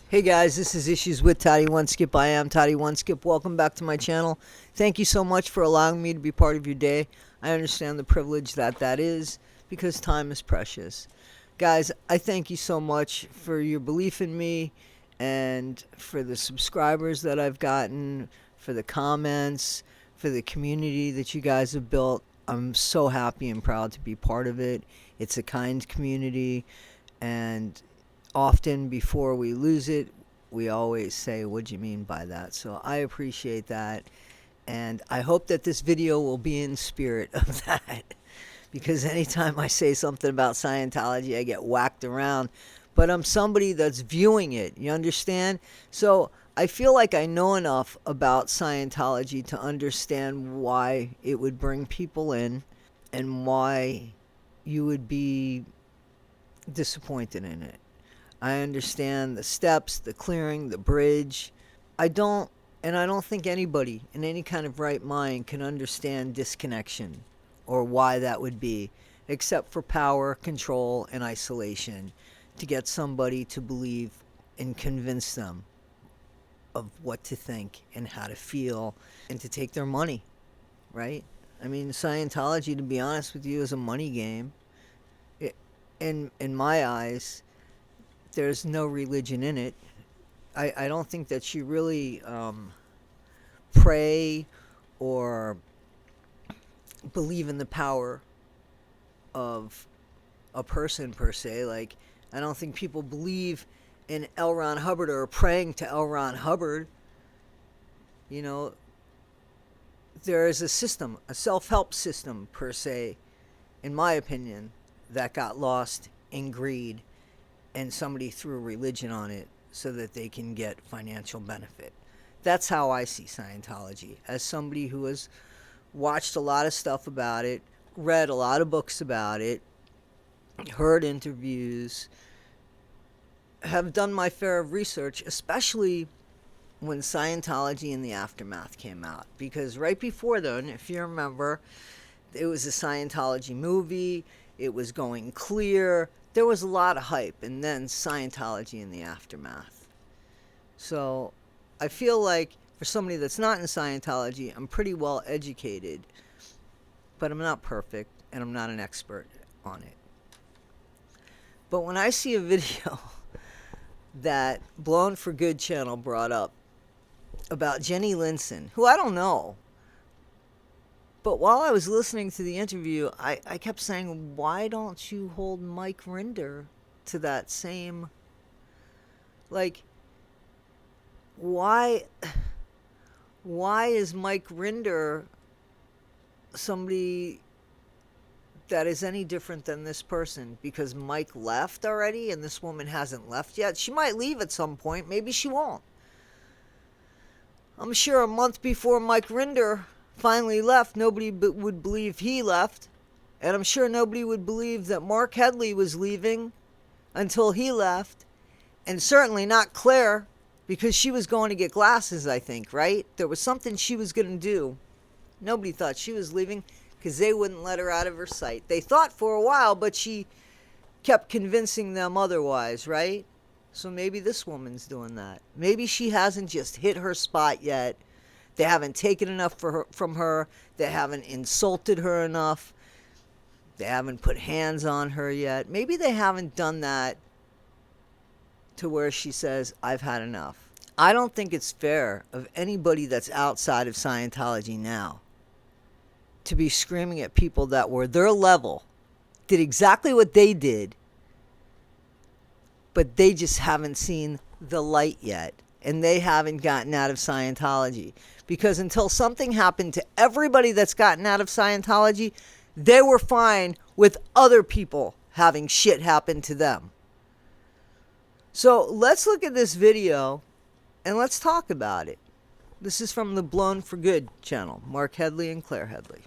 Hey guys, this is Issues with Toddy One Skip. I am Toddy One Skip. Welcome back to my channel. Thank you so much for allowing me to be part of your day. I understand the privilege that is because time is precious. Guys, I thank you so much for your belief in me and for the subscribers that I've gotten, for the comments, for the community that you guys have built. I'm so happy and proud to be part of it. It's a kind community, and often before we lose it, we always say, what do you mean by that? So I appreciate that. And I hope that this video will be in spirit of that. Because anytime I say something about Scientology, I get whacked around. But I'm somebody that's viewing it. You understand? So I feel like I know enough about Scientology to understand why it would bring people in and why you would be disappointed in it. I understand the steps, the clearing, the bridge. I don't think anybody in any kind of right mind can understand disconnection or why that would be, except for power, control, and isolation to get somebody to believe and convince them of what to think and how to feel and to take their money, right? I mean, Scientology, to be honest with you, is a money game. In my eyes, there's no religion in it. I don't think that you really pray or believe in the power of a person per se. Like, I don't think people believe in L. Ron Hubbard or praying to L. Ron Hubbard. You know, there is a system, a self-help system per se, in my opinion, that got lost in greed, and somebody threw religion on it so that they can get financial benefit. That's how I see Scientology, as somebody who has watched a lot of stuff about it, read a lot of books about it, heard interviews, have done my fair of research, especially when Scientology and the Aftermath came out. Because right before then, if you remember, it was a Scientology movie, it was going clear, there was a lot of hype, and then Scientology in the Aftermath. So I feel like for somebody that's not in Scientology, I'm pretty well educated, but I'm not perfect, and I'm not an expert on it. But when I see a video that Blown for Good channel brought up about Jenny Linsen, who I don't know, but while I was listening to the interview, I kept saying, why don't you hold Mike Rinder to that same, like, why is Mike Rinder somebody that is any different than this person? Because Mike left already and this woman hasn't left yet. She might leave at some point. Maybe she won't. I'm sure a month before Mike Rinder finally left, nobody would believe he left. And I'm sure nobody would believe that Mark Headley was leaving until he left. And certainly not Claire, because she was going to get glasses, I think, right? There was something she was going to do. Nobody thought she was leaving because they wouldn't let her out of her sight. They thought for a while, but she kept convincing them otherwise, right? So maybe this woman's doing that. Maybe she hasn't just hit her spot yet. They haven't taken enough from her. They haven't insulted her enough. They haven't put hands on her yet. Maybe they haven't done that to where she says, I've had enough. I don't think it's fair of anybody that's outside of Scientology now to be screaming at people that were their level, did exactly what they did, but they just haven't seen the light yet, and they haven't gotten out of Scientology. Because until something happened to everybody that's gotten out of Scientology, they were fine with other people having shit happen to them. So let's look at this video and let's talk about it. This is from the Blown for Good channel, Mark Headley and Claire Headley.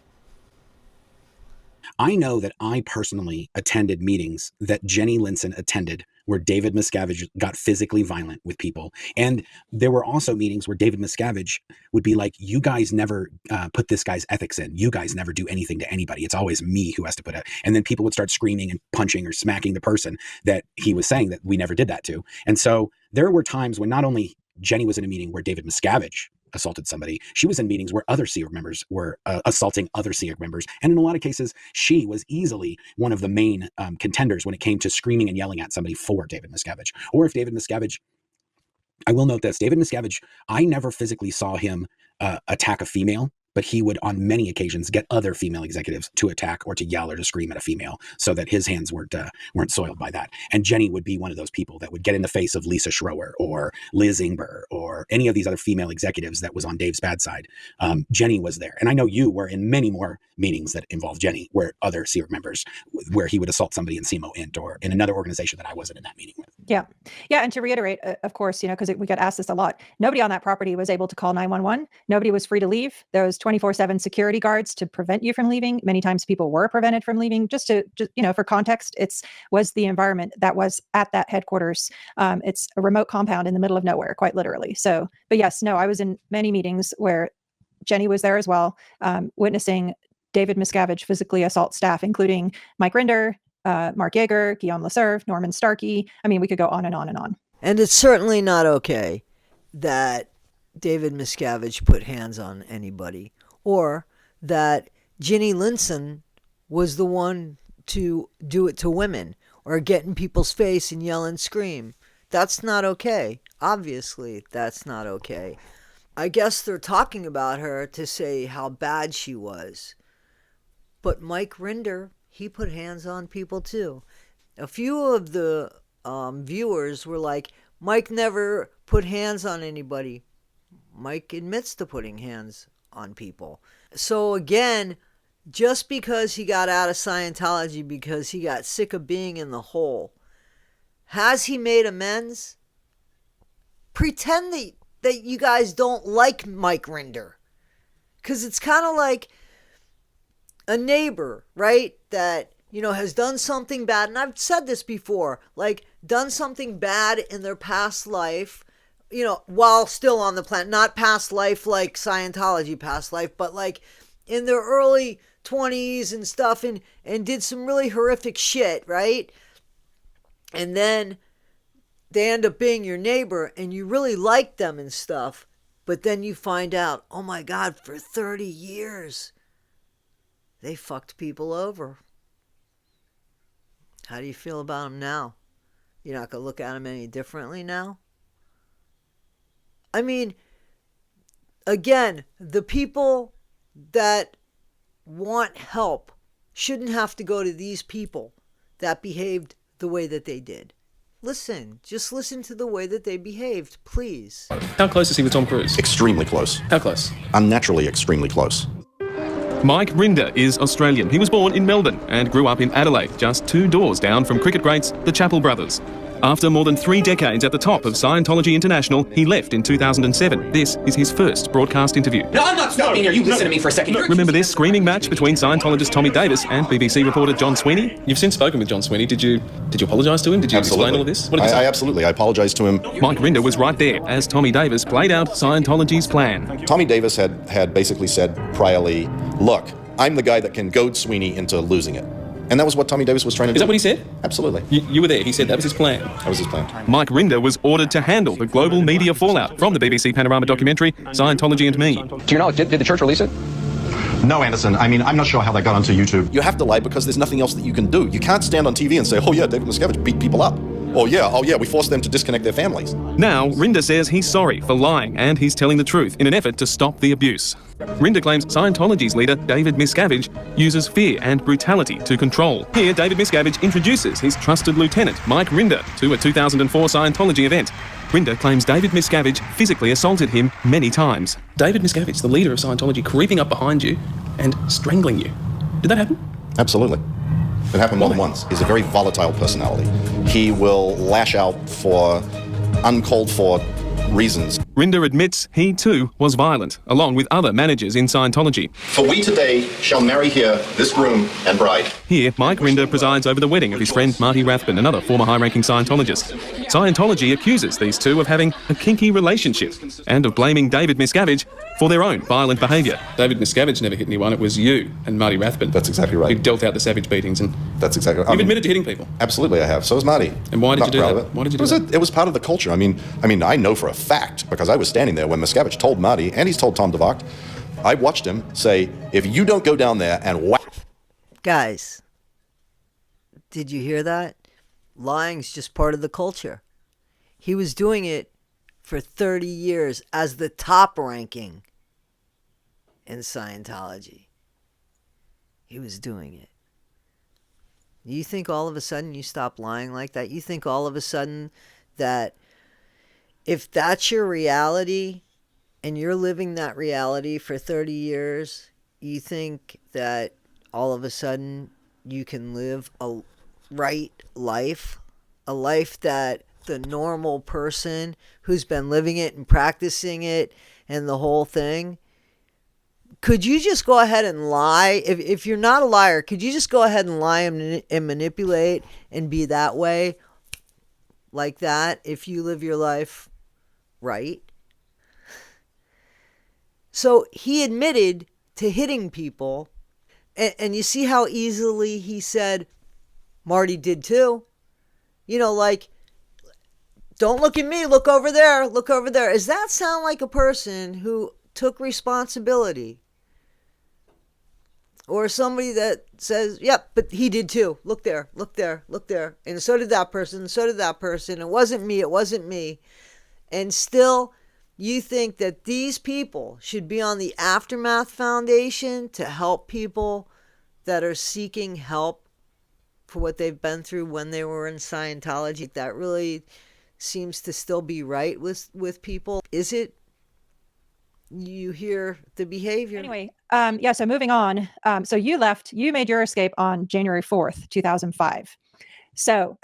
I know that I personally attended meetings that Jenny Linsen attended where David Miscavige got physically violent with people. And there were also meetings where David Miscavige would be like, you guys never put this guy's ethics in. You guys never do anything to anybody. It's always me who has to put it. And then people would start screaming and punching or smacking the person that he was saying that we never did that to. And so there were times when not only Jenny was in a meeting where David Miscavige assaulted somebody, she was in meetings where other Sea Org members were assaulting other Sea Org members. And in a lot of cases, she was easily one of the main contenders when it came to screaming and yelling at somebody for David Miscavige. Or if David Miscavige, I will note this, David Miscavige, I never physically saw him attack a female, but he would on many occasions get other female executives to attack or to yell or to scream at a female so that his hands weren't soiled by that. And Jenny would be one of those people that would get in the face of Lisa Schroer or Liz Ingber or any of these other female executives that was on Dave's bad side. Jenny was there. And I know you were in many more meetings that involved Jenny, where other Sea Org members, where he would assault somebody in SEMO Int or in another organization that I wasn't in that meeting with. Yeah. Yeah. And to reiterate, of course, because we get asked this a lot, nobody on that property was able to call 911. Nobody was free to leave. There was 24/7 security guards to prevent you from leaving. Many times people were prevented from leaving. Just for context, was the environment that was at that headquarters. It's a remote compound in the middle of nowhere, quite literally. So, but yes, no, I was in many meetings where Jenny was there as well, witnessing David Miscavige physically assault staff, including Mike Rinder, Mark Yeager, Guillaume Leserve, Norman Starkey. I mean, we could go on and on and on. And it's certainly not okay that David Miscavige put hands on anybody, or that Jenny Linsen was the one to do it to women or get in people's face and yell and scream. That's not okay. Obviously, that's not okay. I guess they're talking about her to say how bad she was. But Mike Rinder, he put hands on people too. A few of the viewers were like, Mike never put hands on anybody. Mike admits to putting hands on people. So again, just because he got out of Scientology because he got sick of being in the hole, has he made amends? Pretend that you guys don't like Mike Rinder. Because it's kind of like a neighbor, right? That, has done something bad. And I've said this before, like done something bad in their past life, while still on the planet. Not past life like Scientology past life, but like in their early 20s and stuff, and did some really horrific shit, right? And then they end up being your neighbor and you really like them and stuff, but then you find out, oh my God, for 30 years, they fucked people over. How do you feel about them now? You're not going to look at them any differently now? I mean, again, the people that want help shouldn't have to go to these people that behaved the way that they did. Just listen to the way that they behaved, please. How close is he with Tom Cruise? Extremely close. How close? Unnaturally extremely close. Mike Rinder is Australian. He was born in Melbourne and grew up in Adelaide, just 2 doors down from cricket greats, the Chappell brothers. After more than 3 decades at the top of Scientology International, he left in 2007. This is his first broadcast interview. No, I'm not stopping here. You listen to me for a second. Remember this screaming match between Scientologist Tommy Davis and BBC reporter John Sweeney? You've since spoken with John Sweeney. Did you apologise to him? Did you explain all of this? What did you say? Absolutely. I apologised to him. Mike Rinder was right there as Tommy Davis played out Scientology's plan. Tommy Davis had basically said priorly, look, I'm the guy that can goad Sweeney into losing it. And that was what Tommy Davis was trying to do. Is that what he said? Absolutely. You were there. He said that was his plan. That was his plan. Mike Rinder was ordered to handle the global media fallout from the BBC Panorama documentary, Scientology and Me. To your knowledge, did the church release it? No, Anderson. I mean, I'm not sure how that got onto YouTube. You have to lie because there's nothing else that you can do. You can't stand on TV and say, oh yeah, David Miscavige beat people up. Oh yeah, we forced them to disconnect their families. Now, Rinder says he's sorry for lying and he's telling the truth in an effort to stop the abuse. Rinder claims Scientology's leader, David Miscavige, uses fear and brutality to control. Here, David Miscavige introduces his trusted lieutenant, Mike Rinder, to a 2004 Scientology event. Rinder claims David Miscavige physically assaulted him many times. David Miscavige, the leader of Scientology, creeping up behind you and strangling you. Did that happen? Absolutely. It happened more than once. He's a very volatile personality. He will lash out for uncalled for reasons. Rinder admits he too was violent, along with other managers in Scientology. For we today shall marry here this groom and bride. Here, Mike Rinder presides over the wedding of his friend Marty Rathbun, another former high-ranking Scientologist. Scientology accuses these two of having a kinky relationship and of blaming David Miscavige for their own violent behaviour. David Miscavige never hit anyone. It was you and Marty Rathbun. That's exactly right. Who dealt out the savage beatings. And That's exactly right. you've admitted to hitting people. Absolutely, I have. So has Marty. And why did you do proud that? of it. Why did you do that? It was part of the culture. I mean, I know for a fact, because I was standing there when Miscavige told Marty, and he's told Tom DeVocht, I watched him say, if you don't go down there and whack. Guys, did you hear that? Lying's just part of the culture. He was doing it for 30 years as the top ranking in Scientology. He was doing it. You think all of a sudden you stop lying like that? You think all of a sudden that if that's your reality and you're living that reality for 30 years, you think that all of a sudden you can live a right life, a life that the normal person who's been living it and practicing it and the whole thing, could you just go ahead and lie? If you're not a liar, could you just go ahead and lie and manipulate and be that way like that if you live your life right? So he admitted to hitting people, and you see how easily he said, Marty did too. You know, like, don't look at me, look over there, look over there. Does that sound like a person who took responsibility? Or somebody that says, yep, but he did too. Look there, look there, look there. And so did that person, so did that person. It wasn't me, it wasn't me. And still, you think that these people should be on the Aftermath Foundation to help people that are seeking help for what they've been through when they were in Scientology. That really seems to still be right with people. Is it? You hear the behavior. Anyway, so moving on. So you made your escape on January 4th, 2005. So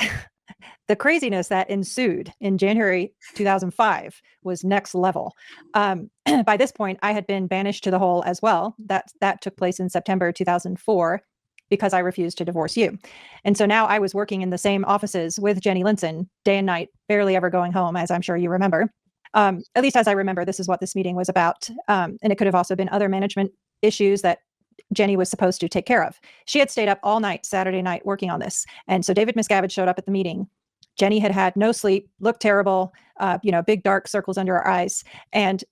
the craziness that ensued in January 2005 was next level. By this point, I had been banished to the hole as well. That took place in September 2004 because I refused to divorce you. And so now I was working in the same offices with Jenny Linsen day and night, barely ever going home, as I'm sure you remember. At least as I remember, this is what this meeting was about. And it could have also been other management issues that Jenny was supposed to take care of. She had stayed up all night, Saturday night, working on this. And so David Miscavige showed up at the meeting. Jenny had had no sleep, looked terrible, big dark circles under her eyes. And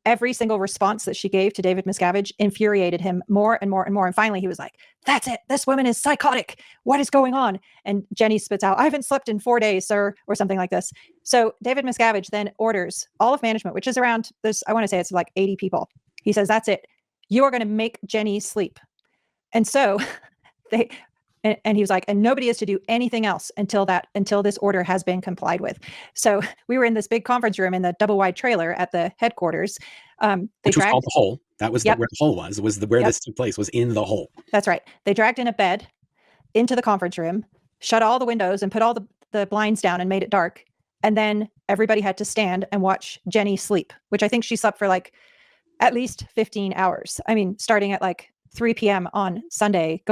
every single response that she gave to David Miscavige infuriated him more and more and more. And finally, he was like, that's it. This woman is psychotic. What is going on? And Jenny spits out, I haven't slept in 4 days, sir, or something like this. So David Miscavige then orders all of management, which is around this, I want to say it's like 80 people. He says, that's it. You are going to make Jenny sleep. And so and he was like, and nobody is to do anything else until this order has been complied with. So we were in this big conference room in the double wide trailer at the headquarters. Which was called the hole. That was where the hole was. It was where this took place, was in the hole. That's right. They dragged in a bed into the conference room, shut all the windows and put all the blinds down and made it dark. And then everybody had to stand and watch Jenny sleep, which I think she slept for like at least 15 hours. I mean, starting at like 3 p.m. on Sunday,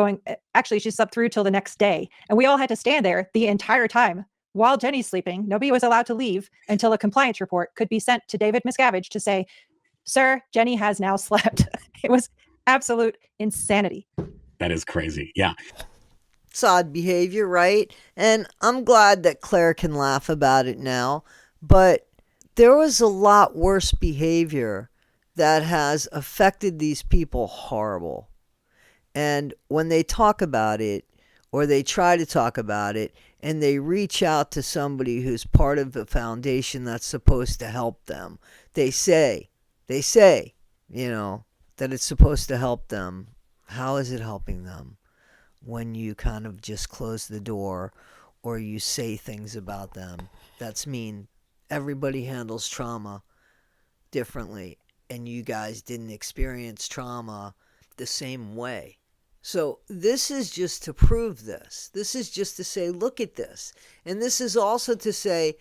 actually, she slept through till the next day. And we all had to stand there the entire time while Jenny's sleeping. Nobody was allowed to leave until a compliance report could be sent to David Miscavige to say, sir, Jenny has now slept. It was absolute insanity. That is crazy. Yeah. It's odd behavior, right? And I'm glad that Claire can laugh about it now. But there was a lot worse behavior that has affected these people horrible. And when they talk about it, or they try to talk about it, and they reach out to somebody who's part of the foundation that's supposed to help them, they say, that it's supposed to help them. How is it helping them when you kind of just close the door or you say things about them? That's mean. Everybody handles trauma differently. And you guys didn't experience trauma the same way. So this is just to prove this. This is just to say, look at this. And this is also to say,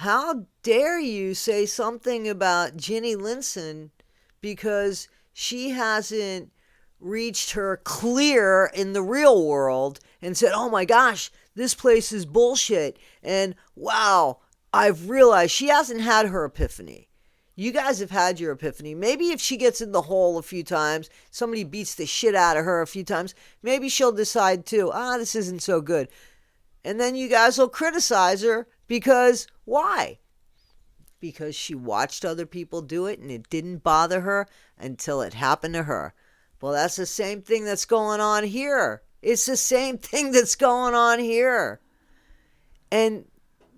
how dare you say something about Jenny Linsen because she hasn't reached her clear in the real world and said, oh my gosh, this place is bullshit. And wow, I've realized she hasn't had her epiphany. You guys have had your epiphany. Maybe if she gets in the hole a few times, somebody beats the shit out of her a few times, maybe she'll decide too, this isn't so good. And then you guys will criticize her because why? Because she watched other people do it and it didn't bother her until it happened to her. Well, that's the same thing that's going on here. It's the same thing that's going on here. And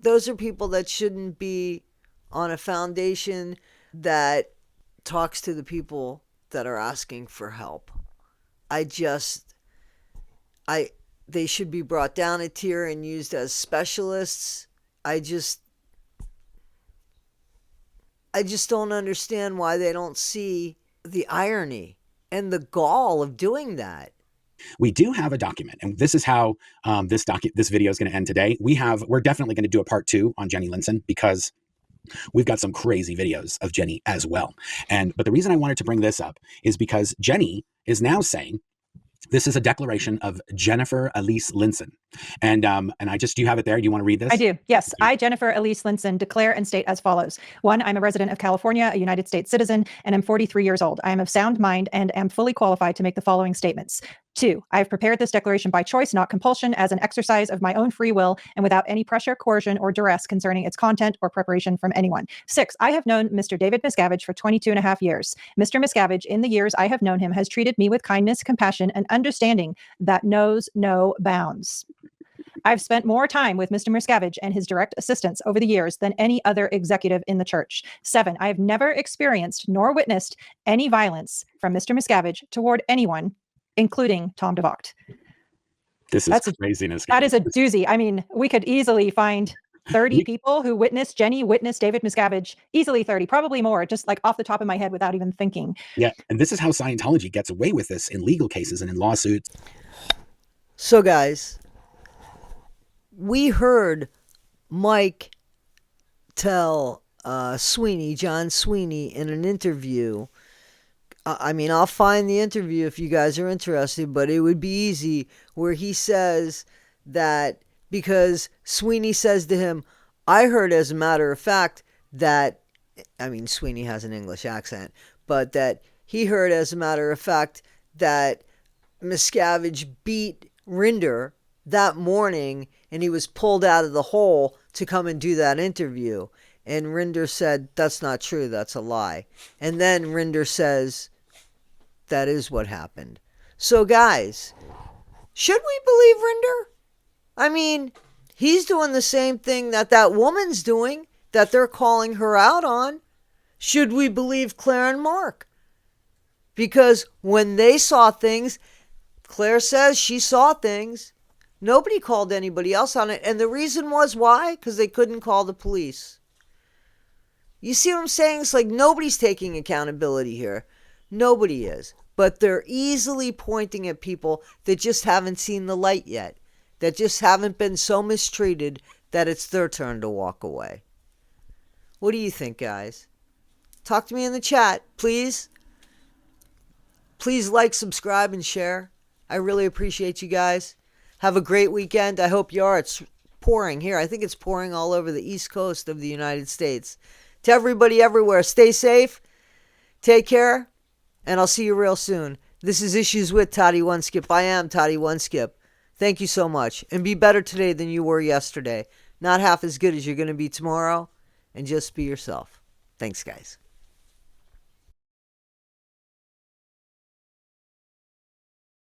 those are people that shouldn't be on a foundation that talks to the people that are asking for help. They should be brought down a tier and used as specialists. I just don't understand why they don't see the irony and the gall of doing that. We do have a document, and this is how this video is going to end today. We're definitely going to do a part 2 on Jenny Linsen because we've got some crazy videos of Jenny as well. But the reason I wanted to bring this up is because Jenny is now saying this is a declaration of Jennifer Elise Linson. And do you have it there? Do you want to read this? I do. Yes. I, Jennifer Elise Linsen, declare and state as follows. 1, I'm a resident of California, a United States citizen, and I'm 43 years old. I am of sound mind and am fully qualified to make the following statements. 2, I have prepared this declaration by choice, not compulsion, as an exercise of my own free will and without any pressure, coercion, or duress concerning its content or preparation from anyone. 6, I have known Mr. David Miscavige for 22 and a half years. Mr. Miscavige, in the years I have known him, has treated me with kindness, compassion, and understanding that knows no bounds. I've spent more time with Mr. Miscavige and his direct assistants over the years than any other executive in the church. 7, I have never experienced nor witnessed any violence from Mr. Miscavige toward anyone, including Tom DeVocht. That's craziness. That is a doozy. I mean, we could easily find 30 people who witnessed David Miscavige, easily 30, probably more, just like off the top of my head without even thinking. Yeah, and this is how Scientology gets away with this in legal cases and in lawsuits. So guys, we heard Mike tell John Sweeney in an interview. I'll find the interview if you guys are interested, but it would be easy, where he says that because Sweeney says to him, I heard as a matter of fact that, Sweeney has an English accent, but that he heard as a matter of fact that Miscavige beat Rinder that morning and he was pulled out of the hole to come and do that interview. And Rinder said, that's not true, that's a lie. And then Rinder says, that is what happened. So guys, should we believe Rinder? He's doing the same thing that woman's doing, that they're calling her out on. Should we believe Claire and Mark? Because when they saw things, Claire says she saw things. Nobody called anybody else on it. And the reason was why? Because they couldn't call the police. You see what I'm saying? It's like nobody's taking accountability here. Nobody is. But they're easily pointing at people that just haven't seen the light yet. That just haven't been so mistreated that it's their turn to walk away. What do you think, guys? Talk to me in the chat, please. Please like, subscribe, and share. I really appreciate you guys. Have a great weekend. I hope you are. It's pouring here. I think it's pouring all over the East Coast of the United States. To everybody everywhere, stay safe. Take care. And I'll see you real soon. This is Issues with Toddy One Skip. I am Toddy One Skip. Thank you so much. And be better today than you were yesterday. Not half as good as you're going to be tomorrow. And just be yourself. Thanks, guys.